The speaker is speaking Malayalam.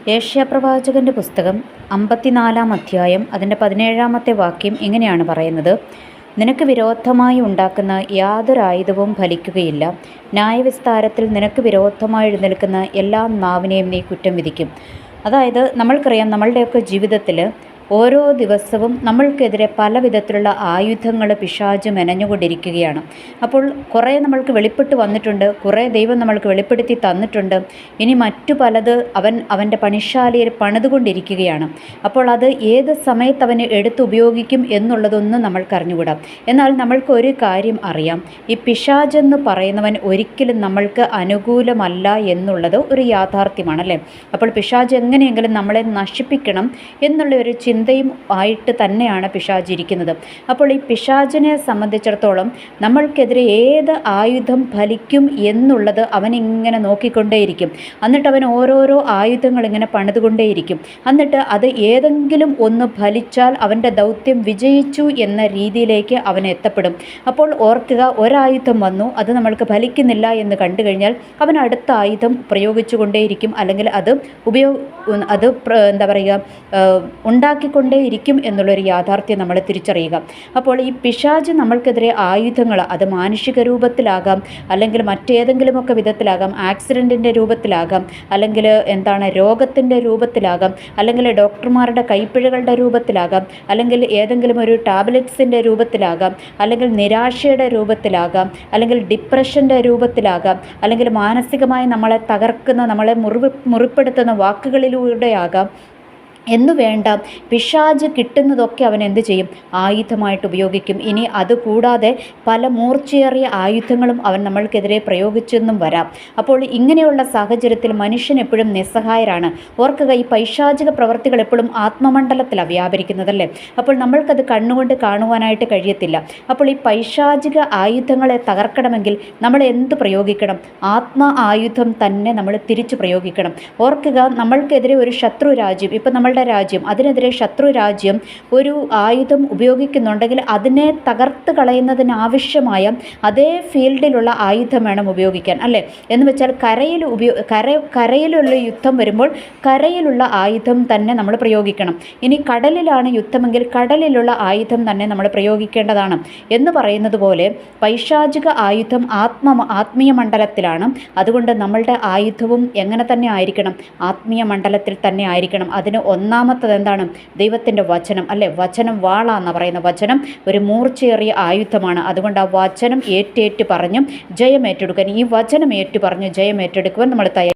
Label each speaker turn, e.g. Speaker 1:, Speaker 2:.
Speaker 1: യേശയ്യാപ്രവാചകൻ്റെ പുസ്തകം 54 അധ്യായം അതിൻ്റെ 17 വാക്യം ഇങ്ങനെയാണ് പറയുന്നത്: നിനക്ക് വിരോധമായി ഉണ്ടാക്കുന്ന യാതൊരു ആയുധവും ഫലിക്കുകയില്ല. ന്യായവിസ്താരത്തിൽ നിനക്ക് വിരോധമായി എഴുന്നേൽക്കുന്ന എല്ലാ നാവിനെയും നീ കുറ്റം വിധിക്കും. അതായത് നമ്മൾക്കറിയാം, നമ്മളുടെയൊക്കെ ജീവിതത്തിൽ ഓരോ ദിവസവും നമ്മൾക്കെതിരെ പല വിധത്തിലുള്ള ആയുധങ്ങൾ പിശാച് മെനഞ്ഞുകൊണ്ടിരിക്കുകയാണ്. അപ്പോൾ കുറേ നമ്മൾക്ക് വെളിപ്പെട്ട് വന്നിട്ടുണ്ട്, കുറേ ദൈവം നമ്മൾക്ക് വെളിപ്പെടുത്തി തന്നിട്ടുണ്ട്. ഇനി മറ്റു പലത് അവൻ്റെ പണിശാലയിൽ പണിതുകൊണ്ടിരിക്കുകയാണ്. അപ്പോൾ അത് ഏത് സമയത്ത് അവന് എടുത്തുപയോഗിക്കും എന്നുള്ളതൊന്നും നമ്മൾക്കറിഞ്ഞുകൂടാം. എന്നാൽ നമ്മൾക്ക് ഒരു കാര്യം അറിയാം, ഈ പിശാചെന്ന് പറയുന്നവൻ ഒരിക്കലും നമ്മൾക്ക് അനുകൂലമല്ല എന്നുള്ളത് ഒരു യാഥാർത്ഥ്യമാണല്ലേ. അപ്പോൾ പിശാച് എങ്ങനെയെങ്കിലും നമ്മളെ നശിപ്പിക്കണം എന്നുള്ള ഒരു ചിന്തയും ആയിട്ട് തന്നെയാണ് പിശാച് ഇരിക്കുന്നത്. അപ്പോൾ ഈ പിശാചിനെ സംബന്ധിച്ചിടത്തോളം നമ്മൾക്കെതിരെ ഏത് ആയുധം ഫലിക്കും എന്നുള്ളത് അവനിങ്ങനെ നോക്കിക്കൊണ്ടേയിരിക്കും. എന്നിട്ട് അവൻ ഓരോരോ ആയുധങ്ങൾ ഇങ്ങനെ പണിതുകൊണ്ടേയിരിക്കും. എന്നിട്ട് അത് ഏതെങ്കിലും ഒന്ന് ഫലിച്ചാൽ അവൻ്റെ ദൗത്യം വിജയിച്ചു എന്ന രീതിയിലേക്ക് അവൻ എത്തപ്പെടും. അപ്പോൾ ഓർക്കുക, ഒരായുധം വന്നു, അത് നമ്മൾക്ക് ഫലിക്കുന്നില്ല എന്ന് കണ്ടു കഴിഞ്ഞാൽ അവൻ അടുത്ത ആയുധം പ്രയോഗിച്ചുകൊണ്ടേയിരിക്കും, അല്ലെങ്കിൽ അത് ഉണ്ടാക്കിക്കൊണ്ടേയിരിക്കും എന്നുള്ളൊരു യാഥാർത്ഥ്യം നമ്മൾ തിരിച്ചറിയുക. അപ്പോൾ ഈ പിശാച് നമ്മൾക്കെതിരെ ആയുധങ്ങൾ, അത് മാനുഷിക രൂപത്തിലാകാം, അല്ലെങ്കിൽ മറ്റേതെങ്കിലുമൊക്കെ വിധത്തിലാകാം, ആക്സിഡൻറ്റിൻ്റെ രൂപത്തിലാകാം, അല്ലെങ്കിൽ രോഗത്തിൻ്റെ രൂപത്തിലാകാം, അല്ലെങ്കിൽ ഡോക്ടർമാരുടെ കൈപ്പിഴകളുടെ രൂപത്തിലാകാം, അല്ലെങ്കിൽ ഏതെങ്കിലും ഒരു ടാബ്ലറ്റ്സിൻ്റെ രൂപത്തിലാകാം, അല്ലെങ്കിൽ നിരാശയുടെ രൂപത്തിലാകാം, അല്ലെങ്കിൽ ഡിപ്രഷൻ്റെ രൂപത്തിലാകാം, അല്ലെങ്കിൽ മാനസികമായി നമ്മളെ തകർക്കുന്ന, നമ്മളെ മുറിപ്പെടുത്തുന്ന വാക്കുകളിലൂടെയാകാം എന്നു വേണ്ട. പിശാച് കിട്ടുന്നതൊക്കെ അവൻ എന്ത് ചെയ്യും? ആയുധമായിട്ട് ഉപയോഗിക്കും. ഇനി അതുകൂടാതെ പല മൂർച്ചയേറിയ ആയുധങ്ങളും അവൻ നമ്മൾക്കെതിരെ പ്രയോഗിച്ചെന്നും വരാം. അപ്പോൾ ഇങ്ങനെയുള്ള സാഹചര്യത്തിൽ മനുഷ്യൻ എപ്പോഴും നിസ്സഹായരാണ്. ഓർക്കുക, ഈ പൈശാചിക പ്രവർത്തികൾ എപ്പോഴും ആത്മമണ്ഡലത്തിലാണ് വ്യാപരിക്കുന്നതല്ലേ. അപ്പോൾ നമ്മൾക്കത് കണ്ണുകൊണ്ട് കാണുവാനായിട്ട് കഴിയത്തില്ല. അപ്പോൾ ഈ പൈശാചിക ആയുധങ്ങളെ തകർക്കണമെങ്കിൽ നമ്മൾ എന്ത് പ്രയോഗിക്കണം? ആയുധം തന്നെ നമ്മൾ തിരിച്ചു പ്രയോഗിക്കണം. ഓർക്കുക, നമ്മൾക്കെതിരെ ഒരു ശത്രു രാജ്യം, ഇപ്പം നമ്മളുടെ രാജ്യം, അതിനെതിരെ ശത്രു രാജ്യം ഒരു ആയുധം ഉപയോഗിക്കുന്നുണ്ടെങ്കിൽ അതിനെ തകർത്ത് കളയുന്നതിനാവശ്യമായ അതേ ഫീൽഡിലുള്ള ആയുധം വേണം ഉപയോഗിക്കാൻ, അല്ലേ? എന്ന് വെച്ചാൽ കരയിലുള്ള യുദ്ധം വരുമ്പോൾ കരയിലുള്ള ആയുധം തന്നെ നമ്മൾ പ്രയോഗിക്കണം. ഇനി കടലിലാണ് യുദ്ധമെങ്കിൽ കടലിലുള്ള ആയുധം തന്നെ നമ്മൾ പ്രയോഗിക്കേണ്ടതാണ്. എന്ന് പറയുന്നത് പോലെ പൈശാചിക ആയുധം ആത്മീയ മണ്ഡലത്തിലാണ്. അതുകൊണ്ട് നമ്മളുടെ ആയുധവും എങ്ങനെ തന്നെ ആയിരിക്കണം? ആത്മീയ മണ്ഡലത്തിൽ തന്നെ ആയിരിക്കണം. അതിന് ഒന്നാമത്തത് എന്താണ്? ദൈവത്തിൻ്റെ വചനം, അല്ലേ? വചനം വാളാന്ന് പറയുന്ന വചനം ഒരു മൂർച്ചയേറിയ ആയുധമാണ്. അതുകൊണ്ട് ആ വചനം ഏറ്റു പറഞ്ഞും ജയമേറ്റെടുക്കാൻ, ഈ വചനം ഏറ്റു പറഞ്ഞ് ജയമേറ്റെടുക്കുവാൻ നമ്മൾ തയ്യാറാണ്.